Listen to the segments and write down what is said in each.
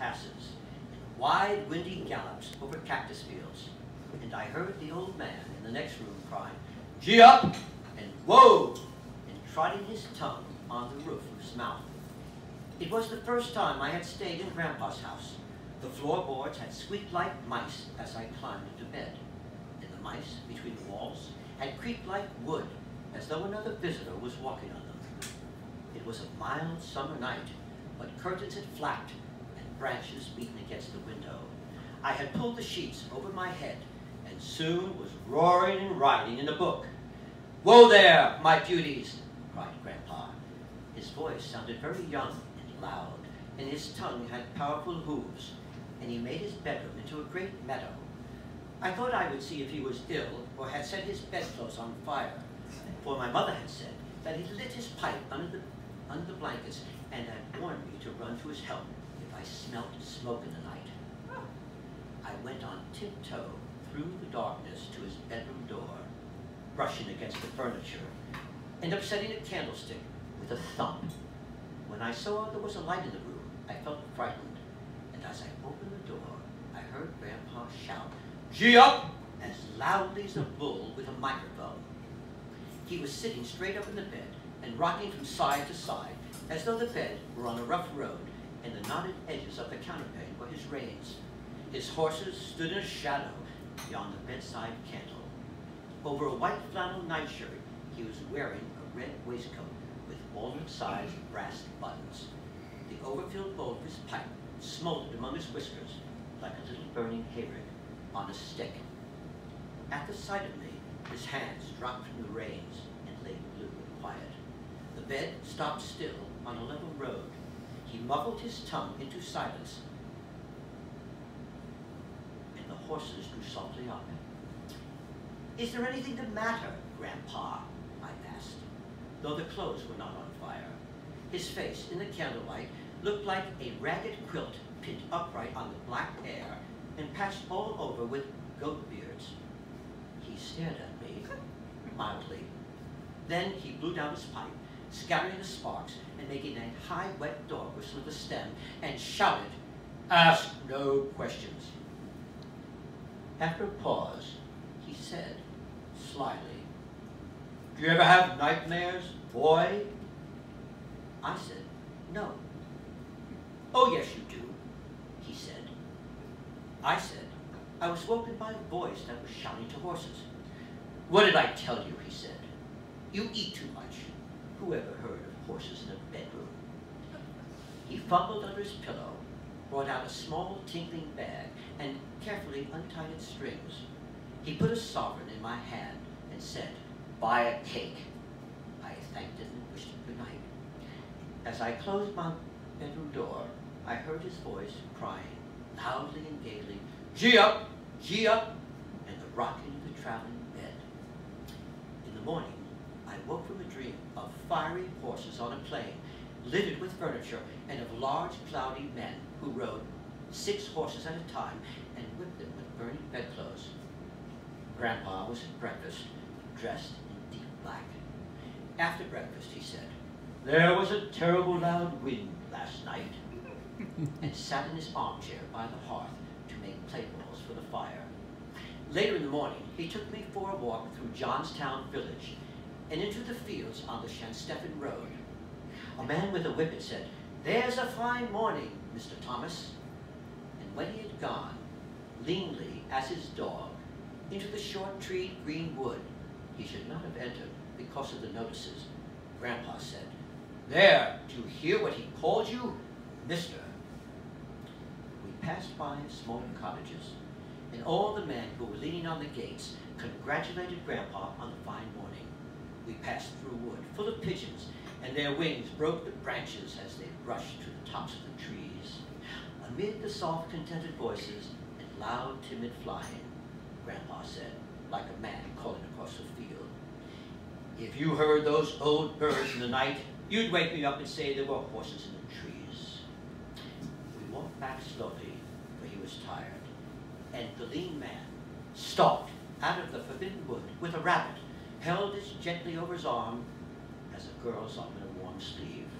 passes, and wide, windy gallops over cactus fields. And I heard the old man in the next room crying, "Gee up!" and "Whoa!" and trotting his tongue on the roof of his mouth. It was the first time I had stayed in Grandpa's house. The floorboards had squeaked like mice as I climbed into bed, and the mice between the walls had creaked like wood as though another visitor was walking on them. It was a mild summer night, but curtains had flapped and branches beaten against the window. I had pulled the sheets over my head and soon was roaring and writing in a book. "Whoa there, my beauties!" cried Grandpa. His voice sounded very young and loud, and his tongue had powerful hooves, and he made his bedroom into a great meadow. I thought I would see if he was ill or had set his bedclothes on fire, for my mother had said that he lit his pipe under the blankets and had warned me to run to his help if I smelt smoke in the night. I went on tiptoe through the darkness to his bedroom door, brushing against the furniture and upsetting a candlestick with a thump. When I saw there was a light in the room, I felt frightened, and as I opened the door, I heard Grandpa shout, "Gee up!" as loudly as a bull with a microphone. He was sitting straight up in the bed and rocking from side to side, as though the bed were on a rough road, and the knotted edges of the counterpane were his reins. His horses stood in a shadow beyond the bedside candle. Over a white flannel nightshirt, he was wearing a red waistcoat with walnut-sized brass buttons. The overfilled bowl of his pipe smoldered among his whiskers like a little burning hayrick on a stick. At the sight of me, his hands dropped from the reins and lay blue and quiet. The bed stopped still on a level road. He muffled his tongue into silence, and the horses drew softly up. "Is there anything the matter, Grandpa?" I asked, though the clothes were not on fire. His face, in the candlelight, looked like a ragged quilt pinned upright on the black air and patched all over with goat beards. He stared at me mildly. Then he blew down his pipe, scattering the sparks and making a high, wet dog whistle with the stem, and shouted, "Ask no questions." After a pause, he said slyly, "Do you ever have nightmares, boy?" I said, "No." "Oh, yes, you do," he said. I said, "I was woken by a voice that was shouting to horses." "What did I tell you?" he said. "You eat too much. Who ever heard of horses in a bedroom?" He fumbled under his pillow, brought out a small tinkling bag, and carefully untied its strings. He put a sovereign in my hand and said, "Buy a cake." I thanked him and wished him good night. As I closed my bedroom door, I heard his voice crying loudly and gaily, "Gee up! Gee up!" and the rocking of the traveling bed. In the morning, I woke from a dream of fiery horses on a plain, littered with furniture, and of large, cloudy men who rode 6 horses at a time and whipped them with burning bedclothes. Grandpa was at breakfast, dressed in deep black. After breakfast, he said, "There was a terrible loud wind last night," and sat in his armchair by the hearth to make playballs for the fire. Later in the morning, he took me for a walk through Johnstown village and into the fields on the Shanstephen Road. A man with a whippet said, "There's a fine morning, Mr. Thomas." And when he had gone, leanly as his dog, into the short-treed green wood he should not have entered because of the notices, Grandpa said, "There, do you hear what he called you, Mister?" We passed by small cottages, and all the men who were leaning on the gates congratulated Grandpa on the fine morning. We passed through wood full of pigeons, and their wings broke the branches as they rushed to the tops of the trees. Amid the soft, contented voices and loud, timid flying, Grandpa said, like a man calling across the field, "If you heard those old birds in the night, you'd wake me up and say there were horses in the trees." We walked back slowly, for he was tired, and the lean man stalked out of the forbidden wood with a rabbit, held as gently over his arm as a girl's arm in a warm sleeve.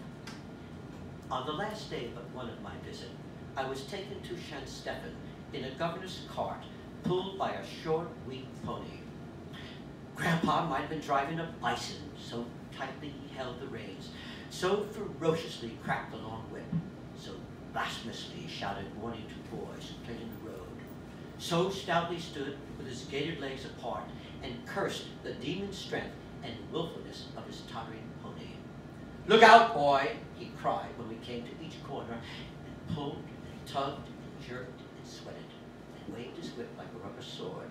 On the last day but one of my visit, I was taken to Shanstephen in a governor's cart pulled by a short, weak pony. Grandpa might have been driving a bison, so tightly he held the reins, so ferociously cracked the long whip, so blasphemously he shouted warning to boys who played in the road, so stoutly stood with his gaitered legs apart and cursed the demon strength and willfulness of his tottering pony. "Look out, boy!" he cried when we came to each corner, and pulled and tugged and jerked and sweated, and waved his whip like a rubber sword.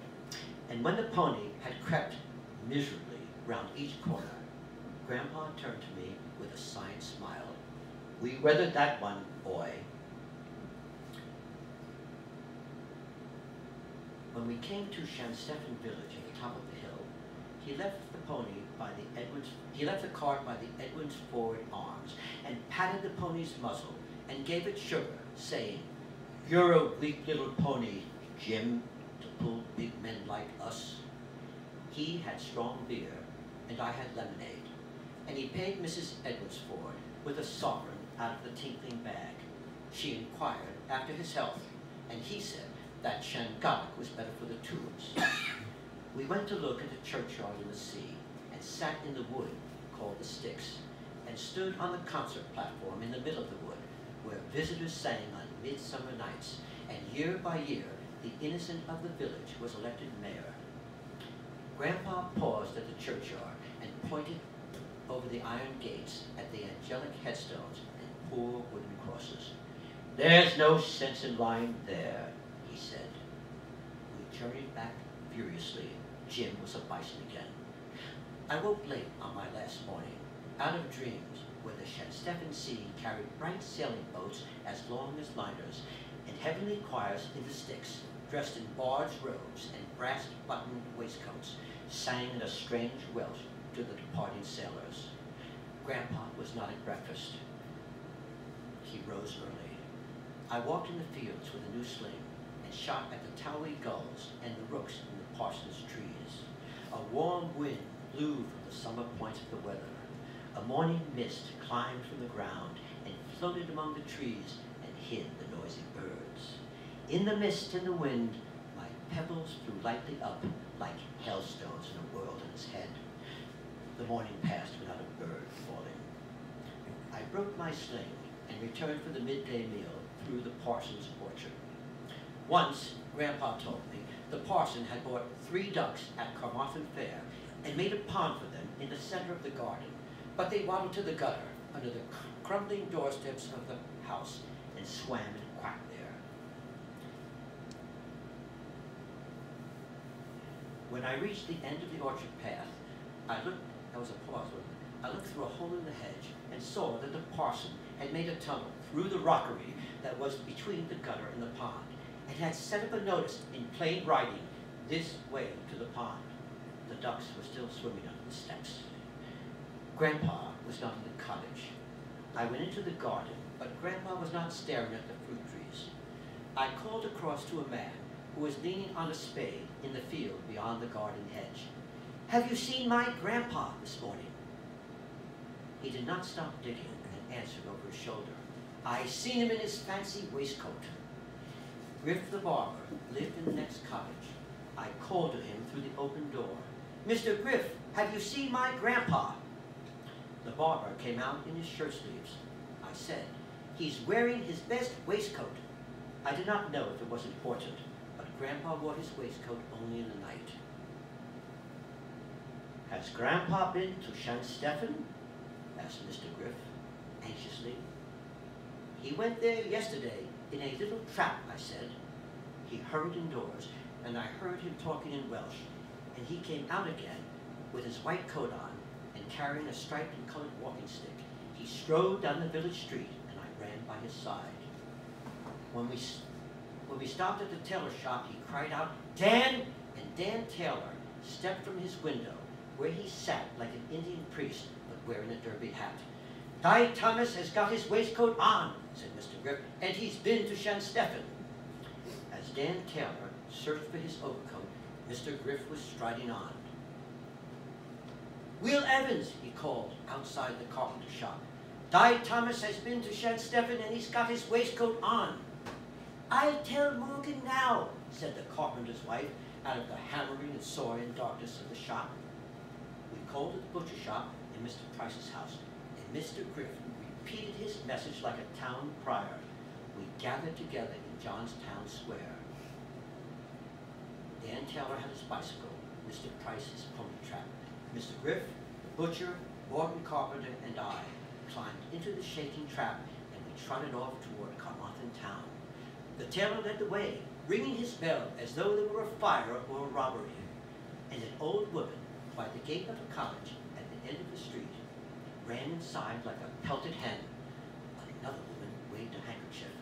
And when the pony had crept miserably round each corner, Grandpa turned to me with a sign smile. "We weathered that one, boy." When we came to Shanstephen village at the top of the hill, he left the cart by the Edwin's Forward Arms and patted the pony's muzzle and gave it sugar, saying, "You're a weak little pony, Jim, to pull big men like us." He had strong beer, and I had lemonade, and he paid Mrs. Edwardsford with a sovereign out of the tinkling bag. She inquired after his health, and he said that Shangaddock was better for the tubes. We went to look at the churchyard in the sea, and sat in the wood called the Sticks, and stood on the concert platform in the middle of the wood, where visitors sang on midsummer nights, and year by year the innocent of the village was elected mayor. Grandpa paused at the churchyard and pointed over the iron gates at the angelic headstones and poor wooden crosses. "There's no sense in lying there," he said. We journeyed back furiously. Jim was a bison again. I woke late on my last morning, out of dreams, where the Shanstephen Sea carried bright sailing boats as long as liners, and heavenly choirs in the Sticks, dressed in barge robes and brass-buttoned waistcoats, sang in a strange Welsh to the departing sailors. Grandpa was not at breakfast. He rose early. I walked in the fields with a new sling and shot at the towery gulls and the rooks in the parson's trees. A warm wind blew from the summer points of the weather. A morning mist climbed from the ground and floated among the trees and hid the noisy birds. In the mist and the wind, my pebbles flew lightly up like hailstones in a whirl in his head. The morning passed without a bird falling. I broke my sling and returned for the midday meal through the parson's orchard. Once, Grandpa told me, the parson had bought 3 ducks at Carmarthen Fair and made a pond for them in the center of the garden, but they waddled to the gutter under the crumbling doorsteps of the house and swam and quacked there. When I reached the end of the orchard path, there was a pause, I looked through a hole in the hedge and saw that the parson had made a tunnel through the rockery that was between the gutter and the pond, and had set up a notice in plain writing, "This way to the pond." The ducks were still swimming under the steps. Grandpa was not in the cottage. I went into the garden, but Grandpa was not staring at the fruit trees. I called across to a man who was leaning on a spade in the field beyond the garden hedge. "Have you seen my Grandpa this morning?" He did not stop digging and answered over his shoulder, "I seen him in his fancy waistcoat." Griff the barber lived in the next cottage. I called to him through the open door, "Mr. Griff, have you seen my Grandpa?" The barber came out in his shirt sleeves. I said, "He's wearing his best waistcoat." I did not know if it was important, but Grandpa wore his waistcoat only in the night. "Has Grandpa been to Shanstephen?" asked Mr. Griff, anxiously. "He went there yesterday in a little trap," I said. He hurried indoors, and I heard him talking in Welsh, and he came out again with his white coat on and carrying a striped and colored walking stick. He strode down the village street, and I ran by his side. When we stopped at the tailor shop, he cried out, "Dan!" and Dan Taylor stepped from his window, where he sat like an Indian priest, but wearing a derby hat. "Di Thomas has got his waistcoat on," said Mr. Griff, "and he's been to Shanstephen." As Dan Taylor searched for his overcoat, Mr. Griff was striding on. "Will Evans," he called outside the carpenter shop. "Di Thomas has been to Shanstephen and he's got his waistcoat on." "I'll tell Morgan now," said the carpenter's wife out of the hammering and sawing darkness of the shop. We called at the butcher shop in Mr. Price's house, and Mr. Griffin repeated his message like a town crier. We gathered together in Johnstown Square. Dan Taylor had his bicycle, Mr. Price his pony trap. Mr. Griff, the butcher, Morgan Carpenter, and I climbed into the shaking trap, and we trotted off toward Carmarthen town. The tailor led the way, ringing his bell as though there were a fire or a robbery, and an old woman by the gate of a cottage at the end of the street ran inside like a pelted hen. Another woman waved a handkerchief.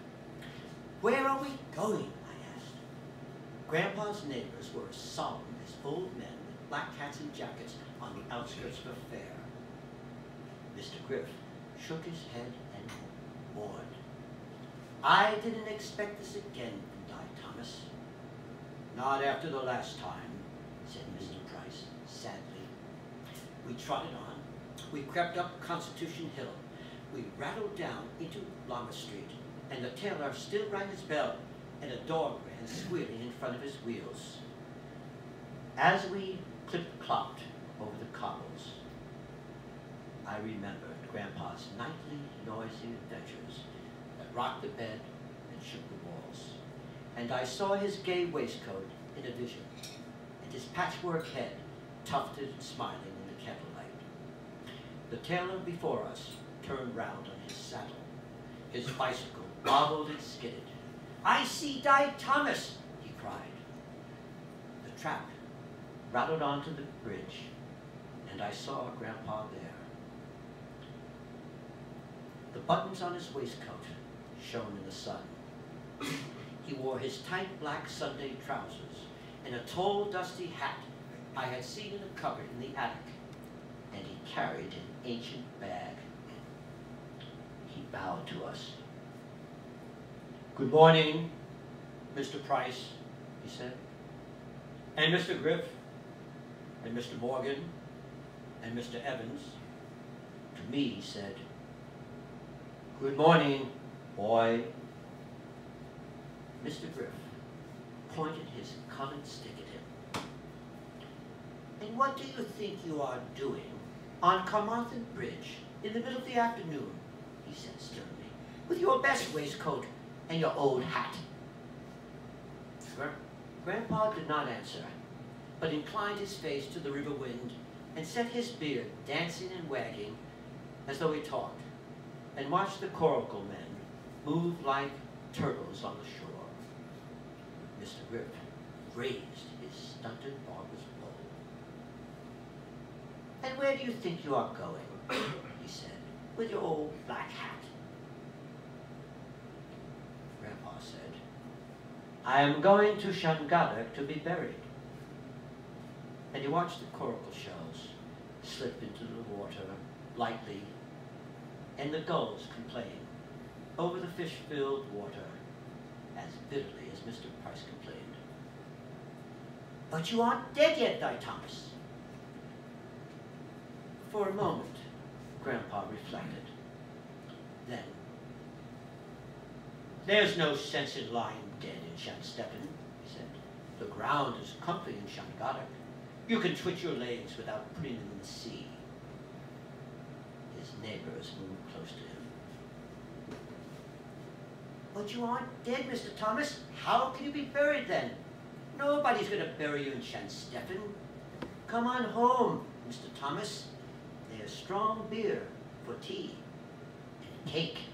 "Where are we going?" I asked. Grandpa's neighbors were as solemn as old men with black hats and jackets on the outskirts of a fair. Mr. Griff shook his head and mourned. "I didn't expect this again from Di Thomas." "Not after the last time," said Mr. Price sadly. We trotted on. We crept up Constitution Hill. We rattled down into Lamma Street, and the tailor still rang his bell, and a dog ran squealing in front of his wheels. As we clip-clopped over the cobbles, I remembered Grandpa's nightly noisy adventures that rocked the bed and shook the walls, and I saw his gay waistcoat in a vision, and his patchwork head tufted and smiling in the candlelight. The tailor before us turned round on his saddle. His bicycle wobbled and skidded. "I see Di Thomas!" he cried. The trap rattled onto the bridge, and I saw Grandpa there. The buttons on his waistcoat shone in the sun. He wore his tight black Sunday trousers and a tall, dusty hat I had seen in a cupboard in the attic, and he carried an ancient bag. He bowed to us. "Good morning, Mr. Price," he said, "and Mr. Griff, and Mr. Morgan, and Mr. Evans." To me, he said, "Good morning, boy." Mr. Griff pointed his colored stick at him. "And what do you think you are doing on Carmarthen Bridge in the middle of the afternoon?" he said sternly, "with your best waistcoat and your old hat?" Grandpa did not answer, but inclined his face to the river wind and set his beard dancing and wagging as though he talked, and watched the coracle men move like turtles on the shore. Mr. Griff raised his stunted barber's pole. "And where do you think you are going?" he said, "with your old black hat?" Grandpa said, "I am going to Shangadach to be buried." And he watched the coracle shells slip into the water lightly, and the gulls complain over the fish-filled water as bitterly as Mr. Price complained. "But you aren't dead yet, Di Thomas." For a moment, Grandpa reflected. Then, "There's no sense in lying dead in Shansteppen," he said. "The ground is comfy in Shangadach. You can twitch your legs without putting them in the sea." His neighbors moved close to him. "But you aren't dead, Mr. Thomas. How can you be buried then? Nobody's going to bury you in Shansteppen. Come on home, Mr. Thomas. There's strong beer for tea and cake."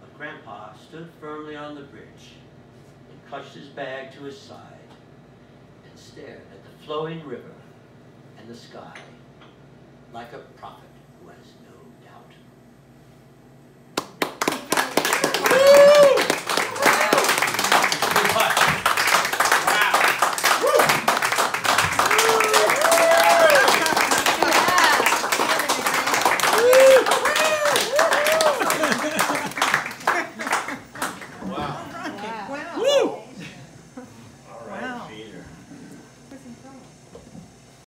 But Grandpa stood firmly on the bridge and clutched his bag to his side and stared at the flowing river and the sky like a prophet.